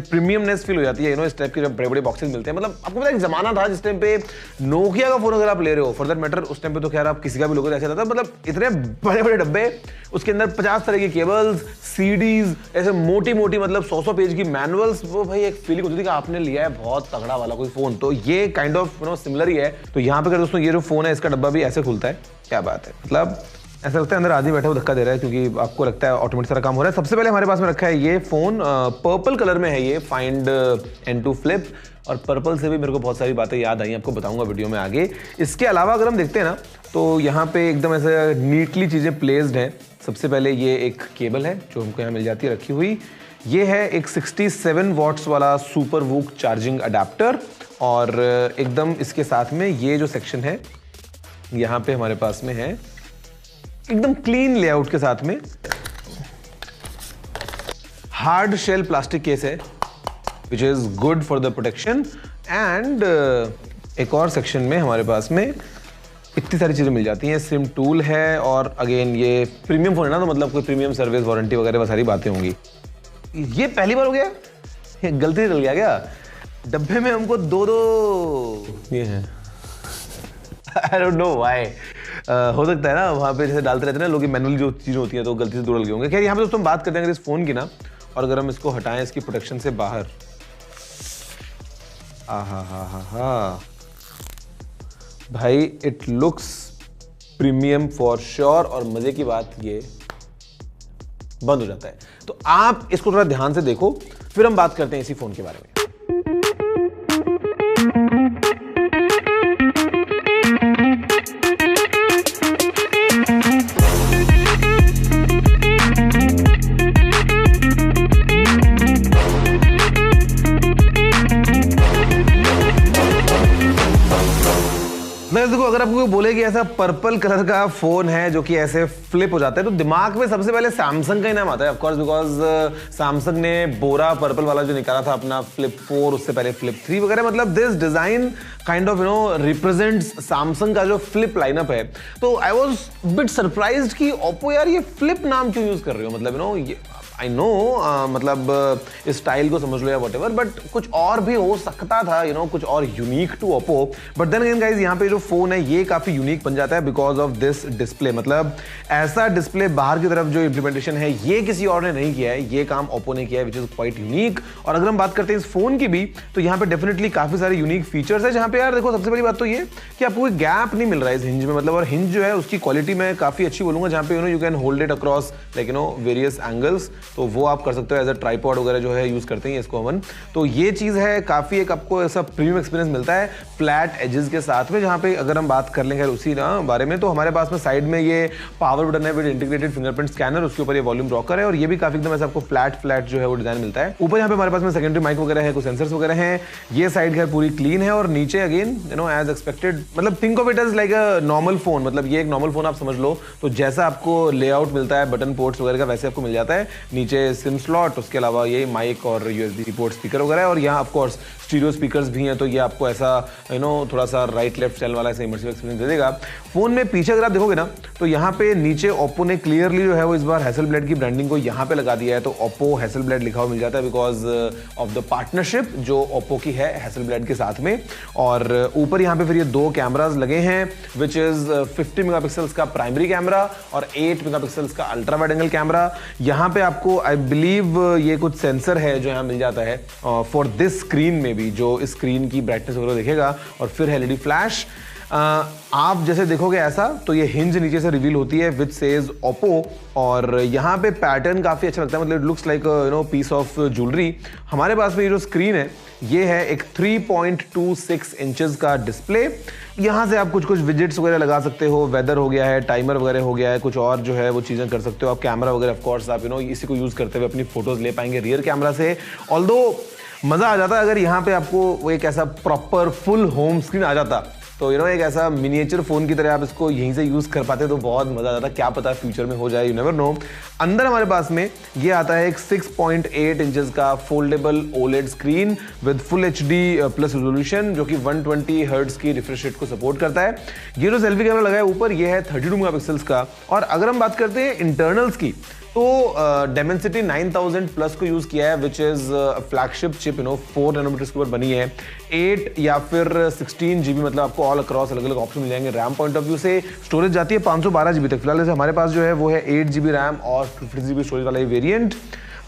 Premiumness feel हो जाती है, इस टाइप के जब बड़े बड़े बॉक्सेस मिलते हैं। मतलब आपको पता है एक जमाना था जिस टाइम पे नोकिया का फोन अगर आप ले रहे हो, फॉर दैट मैटर उस टाइम पे तो खैर आप किसी का भी लोगे ऐसा रहता, मतलब इतने बड़े बड़े डब्बे, उसके अंदर 50 तरह की केबल्स, सीडीज, ऐसे मोटी मोटी मतलब 100 पेज की मैनुअल्स। वो भाई एक फीलिंग होती थी कि आपने लिया है बहुत तगड़ा वाला कोई फोन। तो ये काइंड ऑफ सिमिलर ही है। तो यहाँ पे दोस्तों ये जो फोन है इसका डब्बा भी ऐसे खुलता है। क्या बात है, मतलब ऐसा लगता है अंदर आदमी बैठा हुआ धक्का दे रहा है, क्योंकि आपको लगता है ऑटोमेटिक सारा काम हो रहा है। सबसे पहले हमारे पास में रखा है ये फोन, पर्पल कलर में है ये फाइंड N2 फ्लिप, और पर्पल से भी मेरे को बहुत सारी बातें याद आई, आपको बताऊंगा वीडियो में आगे। इसके अलावा अगर हम देखते हैं ना तो यहाँ पे एकदम ऐसे नीटली चीजें प्लेस्ड हैं। सबसे पहले ये एक केबल है जो हमको यहाँ मिल जाती है रखी हुई। ये है एक 67 वॉट्स वाला सुपर वूक चार्जिंग अडेप्टर, और एकदम इसके साथ में ये जो सेक्शन है यहाँ पे हमारे पास में है एकदम क्लीन लेआउट के साथ में हार्ड शेल प्लास्टिक केस है, which is good for the protection. And एक और सेक्शन में हमारे पास में इतनी सारी चीजें मिल जाती हैं। सिम टूल है, और अगेन ये प्रीमियम फोन है ना, तो मतलब कोई प्रीमियम सर्विस, वारंटी वगैरह सारी बातें होंगी। ये पहली बार हो गया, ये गलती से डल गया क्या डब्बे में? हमको दो ये है, आई डोंट नो व्हाई। हो सकता है ना वहाँ पे जैसे डालते रहते हैं ना लोग, मैनुअली जो चीज़ें होती हैं तो गलती से दो डल गए होंगे। खैर यहाँ पे दोस्तों हम बात करते हैं इस फोन की ना, और अगर हम इसको हटाएं इसकी प्रोटेक्शन से बाहर, हा भाई it looks premium for sure. और मजे की बात ये बंद हो जाता है, तो आप इसको थोड़ा ध्यान से देखो, फिर हम बात करते हैं इसी फोन के बारे में। देखो अगर आपको कोई बोले कि ऐसा पर्पल कलर का फोन है जो कि ऐसे फ्लिप हो जाता है, तो दिमाग में सबसे पहले सैमसंग का ही नाम आता है, ऑफ कोर्स, बिकॉज सैमसंग ने बोरा पर्पल वाला जो निकाला था अपना फ्लिप 4, उससे पहले फ्लिप 3 वगैरह। मतलब this design kind of represents Samsung का जो फ्लिप लाइनअप है। तो आई वाज बिट सरप्राइज्ड कि ओप्पो यार ये फ्लिप नाम क्यों यूज कर रहे हो, मतलब ये आई नो मतलब इस स्टाइल को समझ लो या व्हाटएवर, बट कुछ और भी हो सकता था, कुछ और unique to Oppo. But then again guys, यहाँ पे जो फोन है ये काफी यूनिक बन जाता है बिकॉज ऑफ दिस डिस्प्ले। मतलब ऐसा डिस्प्ले बाहर की तरफ जो इम्प्लीमेंटेशन है ये किसी और ने नहीं किया है, ये काम ओप्पो ने किया है, विच इज क्वाइट यूनिक। और अगर हम बात करते हैं इस फोन की भी, तो यहाँ पे डेफिनेटली काफी सारे यूनिक फीचर्स है, जहाँ पे यार देखो सबसे बड़ी बात तो ये कि आपको कोई गैप नहीं मिल रहा है इस हिंज में। मतलब और हिंज जो है उसकी क्वालिटी मैं काफी अच्छी बोलूंगा, जहाँ पे you can hold it across like various angles, तो वो आप कर सकते हो एज अ ट्राइपॉड वगैरह जो है यूज करते हैं इसको हम। तो ये चीज है काफी एक आपको ऐसा प्रीमियम एक्सपीरियंस मिलता है फ्लैट एजेस के साथ में। जहाँ पे अगर हम बात कर लेंगे उसी ना बारे में, तो हमारे पास में साइड में ये पावर बटन है विद इंटीग्रेटेड फिंगरप्रिंट स्कैनर, उसके ऊपर ये वॉल्यूम रॉकर है, और ये भी काफी एकदम ऐसा आपको फ्लैट जो है वो डिजाइन मिलता है। ऊपर यहाँ पे हमारे पास में सेकेंडरी माइक वगैरह है, कुछ सेंसर्स वगैरह हैं। ये साइड है पूरी क्लीन है, और नीचे अगेन एज एक्सपेक्टेड, मतलब think of it as like a normal phone. मतलब ये एक नॉर्मल फोन आप समझ लो, तो जैसा आपको लेआउट मिलता है बटन पोर्ट्स वगैरह का वैसे आपको मिल जाता है। नीचे सिम स्लॉट, उसके अलावा ये माइक और यूएसबी पोर्ट स्पीकर वगैरह है, और यहाँ ऑफ कोर्स स्टीरियो स्पीकर्स भी हैं, तो ये आपको ऐसा थोड़ा सा राइट लेफ्ट चैनल वाला ऐसा इमर्सिव एक्सपीरियंस दे देगा। फोन में पीछे अगर आप देखोगे ना, तो यहाँ पे नीचे ओप्पो ने क्लियरली जो है वो इस बार हैसलब्लेड की ब्रांडिंग को यहाँ पे लगा दिया है, तो ओप्पो हैसलब्लेड लिखा हुआ मिल जाता है बिकॉज ऑफ द पार्टनरशिप जो ओप्पो की है हैसलब्लेड के साथ में। और ऊपर यहाँ पे फिर ये दो कैमराज लगे हैं, विच इज 50 मेगापिक्सल्स का प्राइमरी कैमरा और 8 मेगापिक्सल्स का अल्ट्रा वाइड एंगल कैमरा। यहाँ पे आपको आई बिलीव ये कुछ सेंसर है जो यहाँ मिल जाता है फॉर दिस स्क्रीन में भी, जो इस स्क्रीन की ब्राइटनेस वगैरह देखेगा, और फिर एलईडी फ्लैश। आप जैसे देखोगे ऐसा, तो ये हिंज नीचे से रिवील होती है विच सेज ओप्पो, और यहाँ पे पैटर्न काफी अच्छा लगता है, मतलब it looks like piece of jewellery. हमारे पास में ये जो स्क्रीन है ये है एक 3.26 इंचेस का डिस्प्ले। यहाँ से आप कुछ विजेट्स वगैरह लगा सकते हो, वेदर हो गया है, टाइमर वगैरह हो गया है, कुछ और जो है वो चीजें कर सकते हो आप। कैमरा वगैरह ऑफ कोर्स आप इसी को यूज करते हुए अपनी फोटोज ले पाएंगे रियर कैमरा से। ऑल्दो मजा आ जाता अगर यहाँ पे आपको वो एक ऐसा प्रॉपर फुल होम स्क्रीन आ जाता, तो एक ऐसा मिनिएचर फोन की तरह आप इसको यहीं से यूज कर पाते, तो बहुत मजा आता। क्या पता फ्यूचर में हो जाए, यू नेवर नो। अंदर हमारे पास में ये आता है एक 6.8 इंचेस का foldable OLED screen with full HD plus resolution, जो कि 120 हर्ट्ज की रिफ्रेश रेट को सपोर्ट करता है। ये जो सेल्फी कैमरा लगा है ऊपर, ये है 32 मेगापिक्सल्स का। और अगर हम बात करते हैं इंटरनल्स की, तो Dimensity 9000 प्लस को यूज किया है, which is flagship chip, 4 nanometre के ऊपर बनी है। 8 या फिर 16 GB, मतलब आपको ऑल अक्रॉस अलग अलग ऑप्शन मिल जाएंगे। रैम पॉइंट ऑफ व्यू से स्टोरेज जाती है 512 GB तक। फिलहाल जैसे हमारे पास जो है वो है 8 GB रैम और 50 GB स्टोरेज वाला वेरिएंट।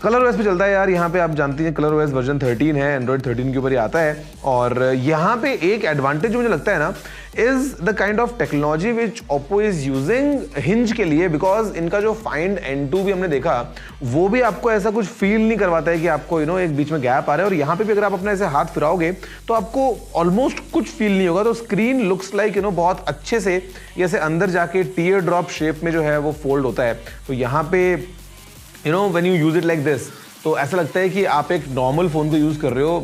कलर ओएस पे चलता है यार, यहाँ पे आप जानती हैं कलर ओएस वर्जन 13 है, एंड्रॉइड 13 के ऊपर ही आता है। और यहाँ पे एक एडवांटेज मुझे लगता है ना, is the kind of technology which Oppo is using hinge के लिए, बिकॉज इनका जो फाइंड N2 भी हमने देखा, वो भी आपको ऐसा कुछ फील नहीं करवाता है कि आपको एक बीच में गैप आ रहा है। और यहाँ पे भी अगर आप अपना ऐसे हाथ फिराओगे तो आपको ऑलमोस्ट कुछ फील नहीं होगा। तो स्क्रीन लुक्स लाइक बहुत अच्छे से जैसे अंदर जाके टीयर ड्रॉप शेप में जो है वो फोल्ड होता है। तो यहाँ पे when you use it like this, तो ऐसा लगता है कि आप एक नॉर्मल फोन को यूज कर रहे हो।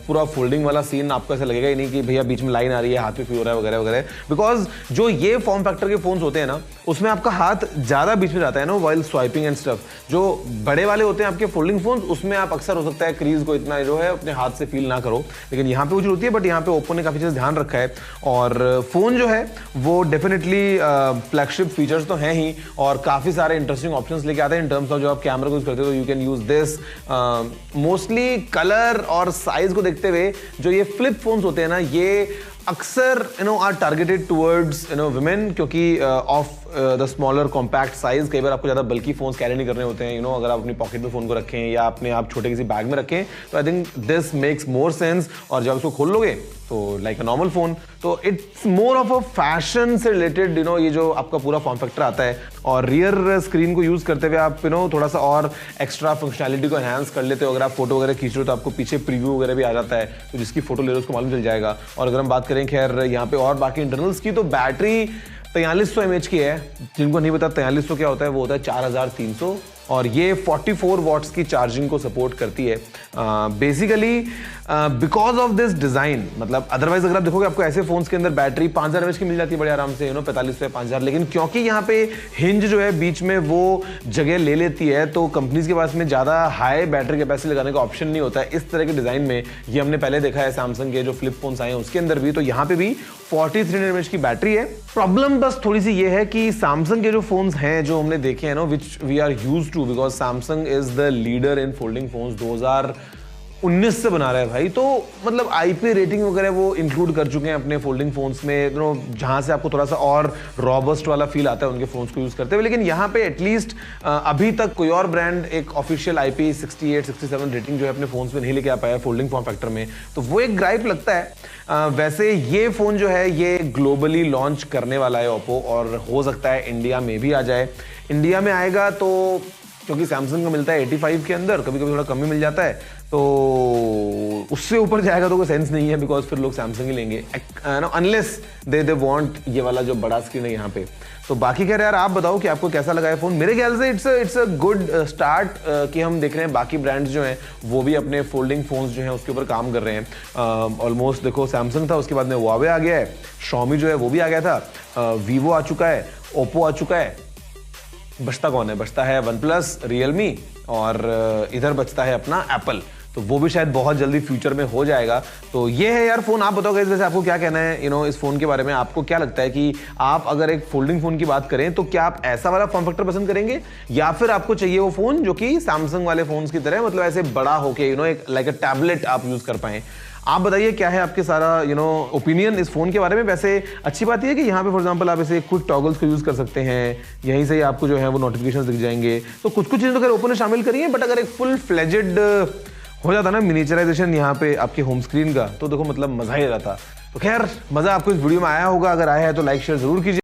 पूरा फोल्डिंग वाला सीन आपको ऐसा लगेगा ही नहीं कि भैया बीच में लाइन आ रही है, हाथ पे फील हो रहा है वगैरह वगैरह। बिकॉज जो ये फॉर्म फैक्टर के फोन्स होते हैं ना, उसमें आपका हाथ ज्यादा बीच में जाता है ना वाइल स्वाइपिंग एंड स्टफ। जो बड़े वाले होते हैं आपके फोल्डिंग फोन्स, उसमें आप अक्सर हो सकता है क्रीज को इतना जो है अपने हाथ से फील ना करो, लेकिन यहाँ पे वो होती है। बट यहाँ पे ओप्पो ने काफी चीज ध्यान रखा है, और फोन जो है वो डेफिनेटली फ्लैगशिप फीचर्स तो हैं ही, और काफी सारे इंटरेस्टिंग ऑप्शंस लेके आते हैं इन टर्म्स ऑफ जो आप कैमरा यूज करते हो, you can use this. Mostly colour और साइज को देखते हुए जो ये फ्लिप फोन्स होते हैं ना, ये अक्सर आर टारगेटेड टुवर्ड्स वुमेन, क्योंकि of the smaller compact size. कई बार आपको ज्यादा बल्की फोन्स कैरी नहीं करने होते हैं, अगर आप अपनी पॉकेट में फोन को रखें या अपने आप छोटे किसी बैग में रखें, तो I think this makes more sense. और जब इसको खोल लोगे तो लाइक अ नॉर्मल फोन, तो it's more of a fashion से रिलेटेड ये जो आपका पूरा फॉर्म फैक्टर आता है। और रियर स्क्रीन को यूज करते हुए आप थोड़ा सा और एक्स्ट्रा फंक्शनैलिटी को एनहांस कर लेते हो। अगर आप फोटो वगैरह खींच रहे हो तो आपको पीछे प्रीव्यू वगैरह भी आ जाता है, तो जिसकी फोटो ले रहे हो उसको मालूम चल जाएगा। और अगर हम बात करें खैर यहाँ पे और बाकी इंटरनल्स की, तो बैटरी 4300 mAh की है। जिनको नहीं पता 4300 क्या होता है, वो होता है 4300, और ये 44 वॉट्स की चार्जिंग को सपोर्ट करती है। Basically because of this design, मतलब अदरवाइज अगर आप देखोगे आपको ऐसे फोन्स के अंदर बैटरी 5000 mAh की मिल जाती है बड़े आराम से, 45 से 5000, लेकिन क्योंकि यहाँ पे हिंज जो है बीच में वो जगह ले लेती है, तो कंपनीज के पास में ज्यादा हाई बैटरी कैपेसिटी लगाने का ऑप्शन नहीं होता है इस तरह के डिजाइन में। ये हमने पहले देखा है सैमसंग के जो फ्लिप फोन्स आए हैं उसके अंदर भी, तो यहाँ पे भी 4300 mAh की बैटरी है। प्रॉब्लम बस थोड़ी सी ये है कि सैमसंग के जो फोन्स हैं जो हमने देखे हैं ना, which we are used to, because Samsung is the leader in folding phones, 2019 से बना रहा है भाई। तो मतलब आईपी रेटिंग वगैरह वो इंक्लूड कर चुके हैं अपने फोल्डिंग फोन्स में, जहां से आपको थोड़ा सा और रॉबस्ट वाला फील आता है उनके फोन्स को यूज करते हुए। लेकिन यहाँ पे एटलीस्ट अभी तक कोई और ब्रांड एक ऑफिशियल आईपी 68, 67 रेटिंग जो है अपने फोन्स में नहीं लेके आ पाया फोल्डिंग फॉर्म फैक्टर में, तो वो एक ग्राइप लगता है। वैसे ये फोन जो है ये ग्लोबली लॉन्च करने वाला है ओप्पो, और हो सकता है इंडिया में भी आ जाए। इंडिया में आएगा तो क्योंकि सैमसंग का मिलता है 85 के अंदर, कभी कभी थोड़ा कम ही मिल जाता है, तो उससे ऊपर जाएगा तो कोई सेंस नहीं है, बिकॉज फिर लोग सैमसंग ही लेंगे, अनलेस दे वांट ये वाला जो बड़ा स्क्रीन है यहाँ पे। तो बाकी कह रहे यार, आप बताओ कि आपको कैसा लगा है फोन। मेरे ख्याल से इट्स अ गुड स्टार्ट कि हम देख रहे हैं बाकी ब्रांड्स जो हैं वो भी अपने फोल्डिंग फोन्स जो हैं उसके ऊपर काम कर रहे हैं। ऑलमोस्ट देखो सैमसंग था, उसके बाद में हुआवे आ गया है, Xiaomi जो है वो भी आ गया था, वीवो आ चुका है, ओप्पो आ चुका है। बचता कौन है? बचता है वनप्लस, रियलमी, और इधर बचता है अपना एप्पल। तो वो भी शायद बहुत जल्दी फ्यूचर में हो जाएगा। तो ये है यार फोन। आप बताओ वैसे आपको क्या कहना है इस फोन के बारे में। आपको क्या लगता है कि आप अगर एक फोल्डिंग फोन की बात करें तो क्या आप ऐसा वाला फॉर्म फैक्टर पसंद करेंगे, या फिर आपको चाहिए वो फोन जो कि सैमसंग वाले फोन्स की तरह, मतलब ऐसे बड़ा होके एक लाइक अ टैबलेट आप यूज कर पाए। आप बताइए क्या है आपके सारा ओपिनियन इस फोन के बारे में। वैसे अच्छी बात यह है कि यहाँ पे फॉर एग्जांपल आप इसे क्विक टॉगल्स को यूज कर सकते हैं, यहीं से ही आपको जो है वो नोटिफिकेशंस दिख जाएंगे। तो कुछ चीजें तो अगर ओप्पो ने शामिल करी है, बट अगर एक फुल फ्लेजेड हो जाता ना मिनिएचराइजेशन यहाँ पे आपके होम स्क्रीन का, तो देखो मतलब मजा ही आ जाता। तो खैर मजा आपको इस वीडियो में आया होगा, अगर आया है तो लाइक शेयर जरूर कीजिए।